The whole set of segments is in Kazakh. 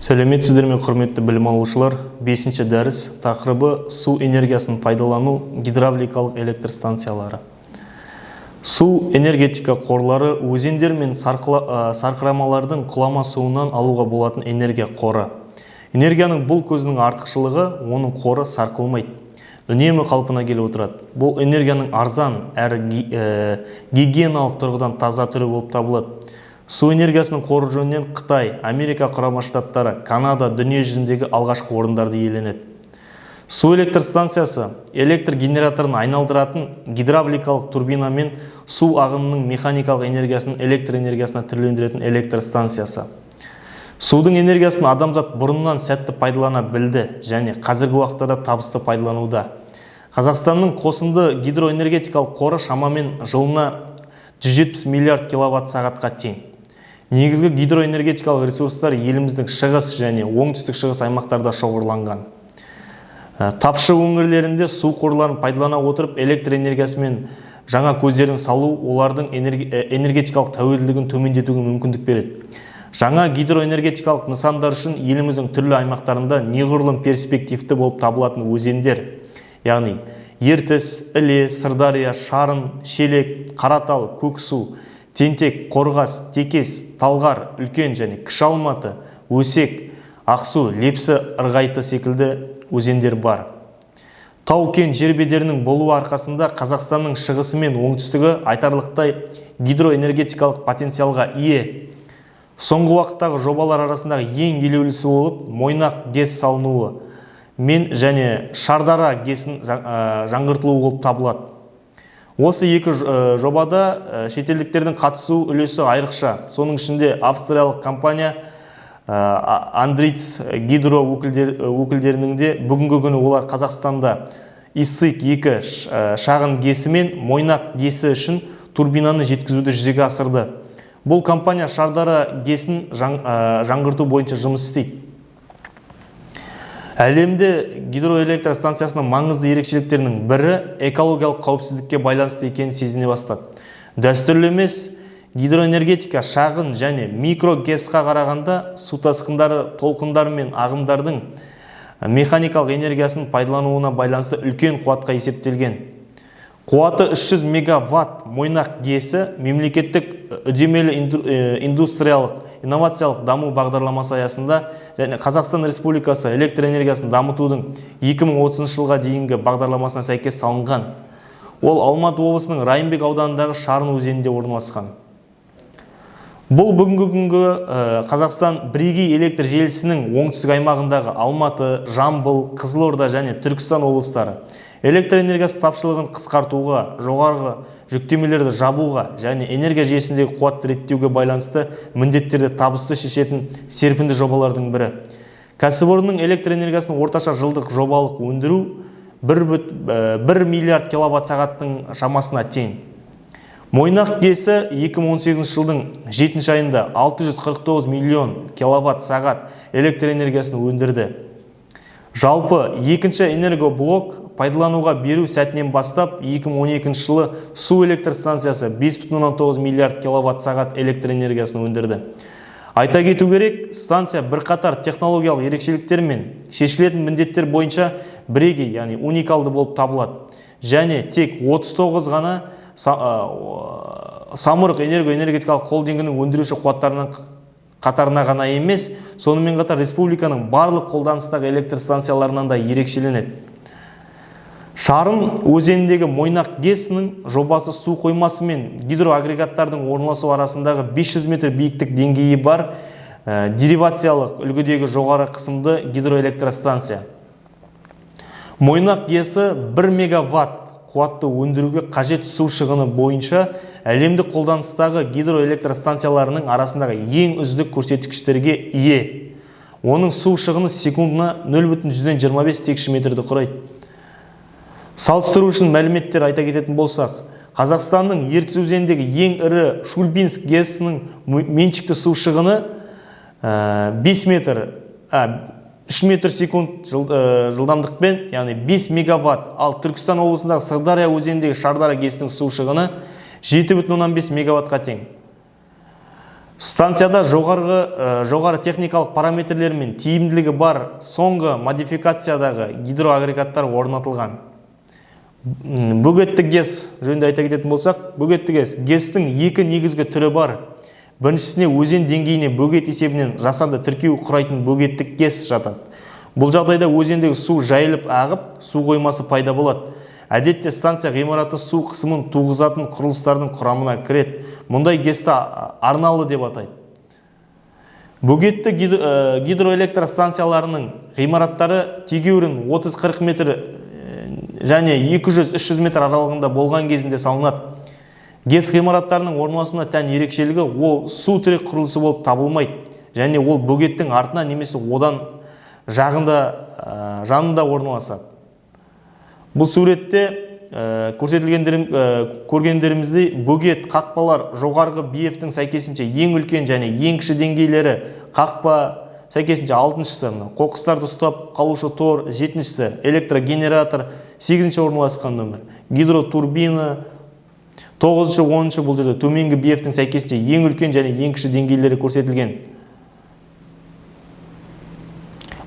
Сәлеметсіздер ме, құрметті білім алушылар. 5-ші дәріс тақырыбы су энергиясын пайдалану гидравликалық электр станциялары. Су энергетика қорлары өзендер мен сарқырамалардың құлама суынан алуға болатын энергия қоры. Энергияның бұл көзінің артықшылығы, оның қоры сарқылмайды, үнемі қалпына келіп отырады. Бұл энергияның арзан әрі гигиеналық тұрғыдан таза түрі болып табылады. Су энергиясының қоры жөнінен Қытай, Америка Құрама Штаттары, Канада дүние жүзіндегі алғашқы орындарды иеленеді. Су электр станциясы электр генераторын айналдыратын гидравликалық турбинамен су ағынының механикалық энергиясын электр энергиясына түрлендіретін электр станциясы. Судың энергиясын адамзат бұрыннан сәтті пайдалана білді және қазіргі уақытта табысты пайдалануда. Қазақстанның қосынды гидроэнергетикалық қоры шамамен жылына 170 миллиард киловатт сағатқа тең. Негізгі гидроэнергетикалық ресурстар еліміздің шығыс және оңтүстік шығыс аймақтарда шоғырланған. Тапшы өңірлерінде су қорларын пайдалана отырып электр энергиясымен жаңа көздерін салу олардың энергетикалық тәуелділігін төмендетуге мүмкіндік береді. Жаңа гидроэнергетикалық нысандар үшін еліміздің түрлі аймақтарында неғұрлым перспективті болып табылатын өзендер, яғни Ертіс, Іле, Сырдария, Шарын, Шелек, Қаратал, Көксу, Тентек, Қорғас, Текес, Талғар, Үлкен және Кіші Алматы, Өсек, Ақсу, Лепсі, Ырғайты секілді өзендер бар. Тау-кен жер бедерінің болуы арқасында Қазақстанның шығысы мен оңтүстігі айтарлықтай гидроэнергетикалық потенциалға ие. Соңғы уақыттағы жобалар арасындағы ең елеулісі болып, Мойнақ ГЭС салынуы мен және Шардара ГЭСін жаңғыртылуы болып табылады. Осы екі жобада шетелдіктердің қатысу үлесі айрықша. Соның ішінде австриялық компания Андриц гидро өкілдерінің де бүгінгі күні олар Қазақстанда ИССИК-2 шағын ГЭСі мен Мойнақ ГЭСі үшін турбинаны жеткізуді жүзеге асырды. Бұл компания Шардара ГЭСін жаңғырту бойынша жұмыс істейді. Әлемде гидроэлектр станциясының маңызды ерекшеліктерінің бірі экологиялық қауіпсіздікке байланысты екенін сезіне бастады. Дәстүрлі емес гидроэнергетика шағын және микро ГЭС-қа қарағанда су тасқындары, толқындар мен ағымдардың механикалық энергиясын пайдалануына байланысты үлкен қуатқа есептелген. Қуаты 300 мегаватт Мойнақ ГЭСі мемлекеттік үдемелі индустриялық инновациялық даму бағдарламасы аясында және Қазақстан Республикасы электр энергиясын дамытудың 2030 жылға дейінгі бағдарламасына сәйкес салынған. Ол Алматы облысының Райымбек ауданындағы Шарын өзенінде орналасқан. Бұл бүгінгі күнгі Қазақстан бірегей электр желісінің оңтүстік аймағындағы Алматы, Жамбыл, Қызылорда және Түркістан облыстары электр энергиясы тапшылығын қысқартуға, жоғарғы жүктемелерді жабуға және энергия жүйесіндегі қуатты реттеуге байланысты міндеттерді табысты шешетін серпінді жобалардың бірі. Кәсіпорынның электр энергиясының орташа жылдық жобалық өндіру 1 миллиард киловатт сағаттың шамасына тең. Мойнақ ГЭСі 2018 жылдың 7 айында 649 миллион киловатт сағат электр энергиясын өндірді. Жалпы екінші энергоблок пайдалануға беру сәтінен бастап 2012 жылы су электр станциясы 5,9 миллиард киловатт сағат электр энергиясын өндірді. Айта кету керек, станция бірқатар технологиялық ерекшеліктер мен шешілетін міндеттер бойынша бірегей, яғни уникалды болып табылады. Және тек 39 ғана Самұрық энергетикалық холдингінің өндіруші қуаттарының қатарына ғана емес, сонымен қатар республиканың барлық қолданыстағы электр станцияларынан да ерекшеленеді. Шарын өзеніндегі Мойнақ ГЭСінің жобасы су қоймасы мен гидроагрегаттардың орналасу арасындағы 500 метр биіктік деңгейі бар деривациялық үлгідегі жоғары қысымды гидроэлектростанция. Мойнақ ГЭСі 1 мегаватт қуатты өндіруге қажет су шығыны бойынша әлемдік қолданыстағы гидроэлектростанцияларының арасындағы ең үздік көрсеткіштерге ие. Оның су шығыны секундына 0,25 текше метрді құрайды. Салыстыру үшін мәліметтер айта кететін болсақ, Қазақстанның Ертіс өзеніндегі ең ірі Шульбинск ГЭСінің меншікті су шығыны 3 метр секунд жылдамдықпен, яғни 5 мегаватт, ал Түркістан облысындағы Сырдария өзеніндегі Шардара ГЭСінің су шығыны 7,15 мегаваттқа тең. Станцияда жоғары техникалық параметрлер мен тиімділігі бар соңғы модификациядағы гидроагрегаттар орнатылған. Бөгетті ГЭС жөнінде айта кететін болсақ, бөгетті ГЭС-тің екі негізгі түрі бар. Біріншісіне өзен деңгейіне бөгет есебінен жасанды тіркеу құрайтын бөгеттік ГЭС жатады. Бұл жағдайда өзендегі су жайылып ағып, су қоймасы пайда болады. Әдетте станция ғимараты су қысымын туғызатын құрылыстардың құрамына кіреді. Мұндай ГЭС-ті арналы деп атайды. Бөгетті гидроэлектр станцияларының ғимараттары тегеурін 30-40 метр және 200-300 метр аралығында болған кезінде салынады. ГЭС ғимараттарының орналасуына тән ерекшелігі ол су тірек құрылысы болып табылмайды, және ол бөгеттің артына немесе одан жанында орналасады. Бұл суретте көргендеріміздей бөгет қақпалар жоғарғы биіктің сәйкесінше ең үлкен және ең кіші деңгейлері қақпа сәйкесінше 6-шысы, қоқыстарды ұстап қалушы тор 7-шісі, электрогенератор 8-ші орналасқан нөмір, гидротурбина 9-шы, 10-шы, бұл жерде төменгі биіктің сәйкесінше ең үлкен және ең кіші деңгейлері көрсетілген.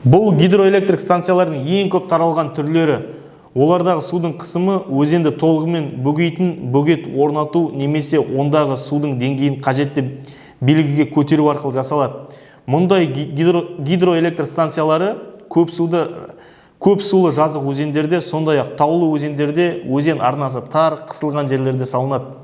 Бұл гидроэлектрик станциялардың ең көп таралған түрлері. Олардағы судың қысымы өзенді толығымен бөгейтін бөгет орнату немесе ондағы судың деңгейін қажетті белгіге көтеру арқылы жасалады. Мұндай гидроэлектр станциялары көп сулы жазық өзендерде, сондай-ақ таулы өзендерде, өзен арнасы тар, қысылған жерлерде салынады.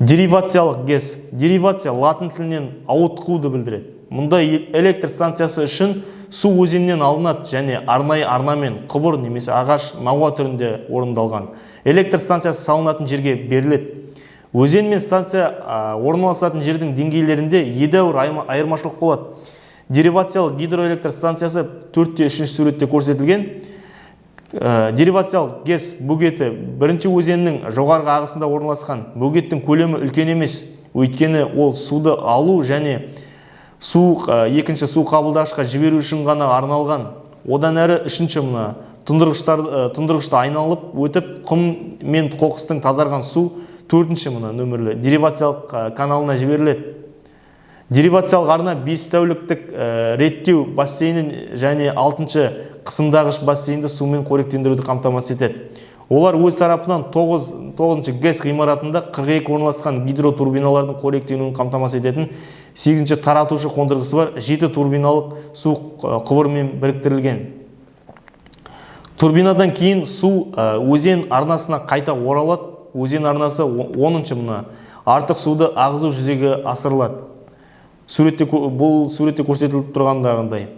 Деривациялық ГЭС. Деривация латын тілінен ауытқуды білдіреді. Мұндай электр станциясы үшін су өзеннен алынады және арнайы арнамен құбыр немесе ағаш науа түрінде орындалған. Электр станциясы салынатын жерге беріледі. Өзен мен станция орналасатын жердің деңгейлерінде едәуір айырмашылық болады. Деривациялық гидроэлектр станциясы 4-3 суретте көрсетілген. Деривациялық ГЭС бөгеті бірінші өзеннің жоғарғы ағысында орналасқан. Бөгеттің көлемі үлкен емес, өйткені ол суды алу және екінші су қабылдағышқа жіберу үшін ғана арналған. Одан әрі үшінші тұндырғышты айналып өтіп құм мен қоқыстың тазарған су 4-ші нөмірлі деривациялық каналына жіберіледі. Деривациялық арна 5 тәуліктік реттеу бассейнін және 6-ші қысымдағыш бассейнді сумен қоректендіруді қамтамасыз етеді. Олар өз тарапынан 9-ші ГЭС ғимаратында 42 орналасқан гидротурбиналардың қоректенуін қамтамасыз ететін 8-ші таратушы қондырғысы бар 7 турбиналық су құбырымен біріктірілген. Турбинадан кейін су өзен арнасына қайта оралады. Өзен арнасы 10-ші артық суды ағызу жүзеге асырылады. Бұл суретте көрсетіліп тұрғандағындай.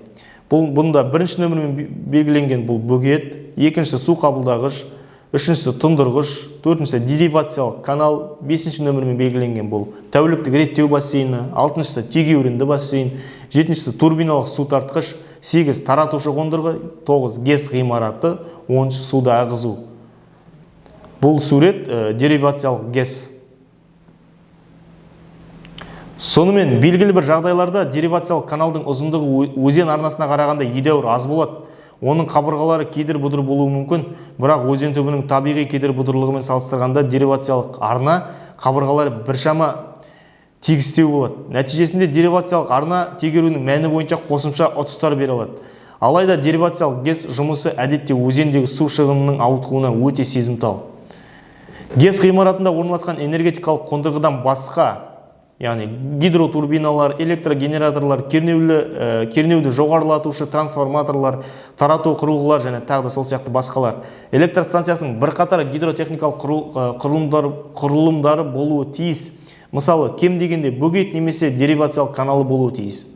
Бұнда бірінші нөмірмен белгіленген бұл бөгет, екіншісі су қабылдағыш, үшіншісі тұндырғыш, төртіншісі деривациялық канал, 5-ші нөмірмен белгіленген бұл тәуліктік реттеу бассейні, 6-шысы тегеурінді бассейн, 7-шісі турбиналық су тартқыш, 8 таратушы қондырғы, 9 ГЭС ғимараты, 10 суды ағызу. Бұл сурет деривациялық ГЭС. Сонымен белгілі бір жағдайларда деривациялық каналдың ұзындығы өзен арнасына қарағанда едәуір аз болады. Оның қабырғалары кедір бұдыр болуы мүмкін, бірақ өзен түбінің табиғи кедір бұдырлығымен салыстырғанда деривациялық арна қабырғалары біршама тегістеу болады. Нәтижесінде деривациялық арна тегеруінің мәні бойынша қосымша ұтыстар бере алады. Алайда деривациялық ГЭС жұмысы әдетте өзендегі су шығынының ауытқуына өте сезімтал. ГЭС ғимаратында орналасқан энергетикалық қондырғыдан басқа, яғни гидротурбиналар, электрогенераторлар, кернеуді жоғарылатушы трансформаторлар, тарату құрылғылар және тағы да сол сияқты басқалар. Электр станциясының бірқатар гидротехникалық құрылымдары болуы тиіс. Мысалы, кем дегенде бөгет немесе деривациялық каналы болуы тиіс.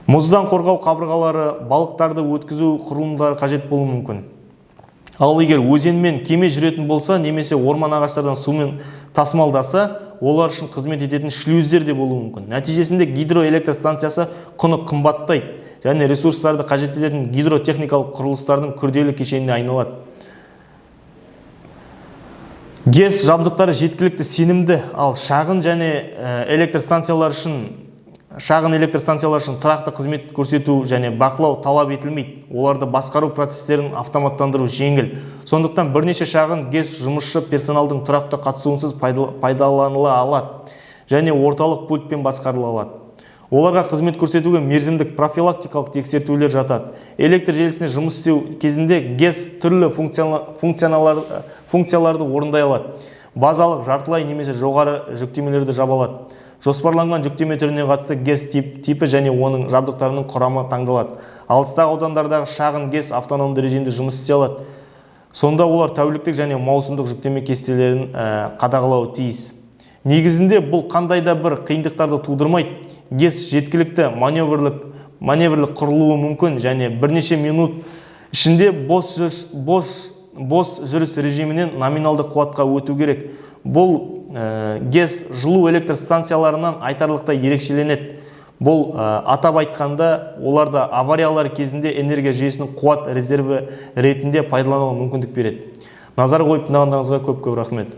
Мұздан қорғау қабырғалары, балықтарды өткізу құрылымдары қажет болуы мүмкін. Ал егер өзенмен кеме жүретін болса, немесе орман ағаштардан сумен тасымалдаса, олар үшін қызмет ететін шлюздер де болуы мүмкін. Нәтижесінде гидроэлектр станциясы құны қымбаттайды және ресурстарды қажет ететін гидротехникалық құрылыстардың күрделі кешеніне айналады. ГЭС жабдықтары жеткілікті сенімді, ал шағын электр станциялар үшін тұрақты қызмет көрсету және бақылау талап етілмейді. Оларды басқару процестерін автоматтандыру жеңіл. Сондықтан бірнеше шағын ГЭС жұмысшы персоналдың тұрақты қатысуынсыз пайдаланыла алады. және орталық пультпен басқарыла алады. Оларға қызмет көрсетуге мерзімдік профилактикалық тексертулер жатады. Электр желісіне жұмыс істеу кезінде ГЭС түрлі функцияларды орындай алады. Базалық, жартылай немесе жоғары жүктемелерді жаба алады. Жоспарланған жүктеме түріне қатысты ГЭС типі және оның жабдықтарының құрамы таңдалады. Алыстағы аудандардағы шағын ГЭС автономды режимде жұмыс істей алады. Сонда олар тәуліктік және маусымдық жүктеме кестелерін қадағалауы тиіс. Негізінде бұл қандай да бір қиындықтарды тудырмайды. ГЭС жеткілікті маневрлік құрылуы мүмкін және бірнеше минут ішінде бос жүріс режимінен номиналды қуатқа өту керек. Бұл ГЭС жылу электр станцияларынан айтарлықтай ерекшеленеді. Бұл атап айтқанда, оларда авариялар кезінде энергия жүйесінің қуат резерві ретінде пайдалануға мүмкіндік береді. Назар қойып тыңдағандарыңызға көп рахмет.